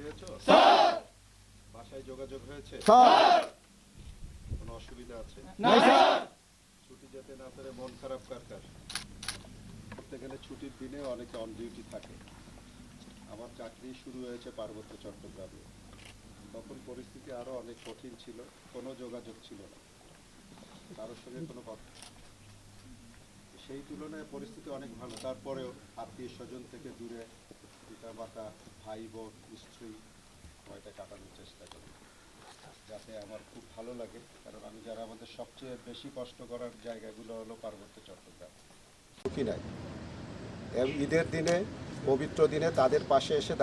পেয়েছো? বাসায় যোগাযোগ হয়েছে? কোনো অসুবিধা আছে? ছুটি যেতে না পেরে মন খারাপ কার কার? করতে গেলে ছুটির দিনে অনেকে অন ডিউটি থাকে। আমার চাকরি শুরু হয়েছে পার্বত্য চট্টগ্রামে। তখন পরিস্থিতি আরো অনেক কঠিন ছিল, কোনো যোগাযোগ ছিল না, কারোর সঙ্গে কোনো কথা। সেই তুলনায় পরিস্থিতি অনেক ভালো। তারপরেও আত্মীয় স্বজন থেকে দূরে পিতা মাতা, ভাই বোন, স্ত্রী সময়টা কাটানোর চেষ্টা করি, যাতে আমার খুব ভালো লাগে। কারণ আমি যারা আমাদের সবচেয়ে বেশি কষ্ট করার জায়গাগুলো হলো পার্বত্য চট্টগ্রাম। সুখী নাই। ঈদের দিনে, পবিত্র দিনে তাদের পাশে এসে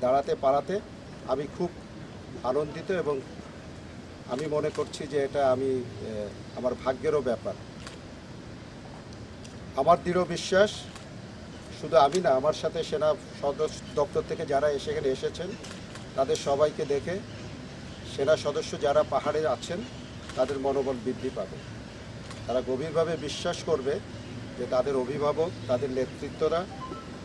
দাঁড়াতে পারাতে আমি খুব আনন্দিত, এবং আমি মনে করছি যে এটা আমার ভাগ্যেরও ব্যাপার। আমার দৃঢ় বিশ্বাস, শুধু আমি না, আমার সাথে সেনা সদর দপ্তর থেকে যারা এখানে এসেছেন তাদের সবাইকে দেখে সেনা সদস্য যারা পাহাড়ে আছেন তাদের মনোবল বৃদ্ধি পাবে। তারা গভীরভাবে বিশ্বাস করবে যে তাদের অভিভাবক, তাদের নেতৃত্বরা,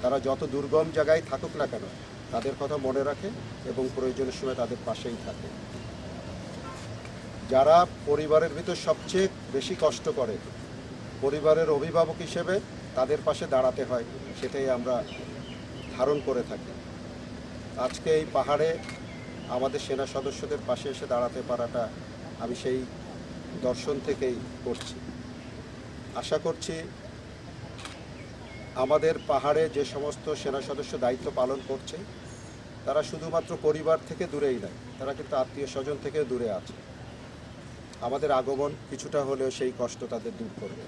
তারা যত দুর্গম জায়গায় থাকুক না কেন তাদের কথা মনে রাখে এবং প্রয়োজনের সময় তাদের পাশেই থাকে। যারা পরিবারের ভিতর সবচেয়ে বেশি কষ্ট করে, পরিবারের অভিভাবক হিসেবে তাদের পাশে দাঁড়াতে হয়, সেটাই আমরা ধারণ করে থাকি। আজকে এই পাহাড়ে আমাদের সেনা সদস্যদের পাশে এসে দাঁড়াতে পারাটা আমি সেই দর্শন থেকেই করছি। আশা করছি আমাদের পাহাড়ে যে সমস্ত সেনা সদস্য দায়িত্ব পালন করছে তারা শুধুমাত্র পরিবার থেকে দূরেই নয়, তারা কিন্তু আত্মীয় স্বজন থেকেও দূরে আছে। আমাদের আগমন কিছুটা হলেও সেই কষ্ট তাদের দূর করবে।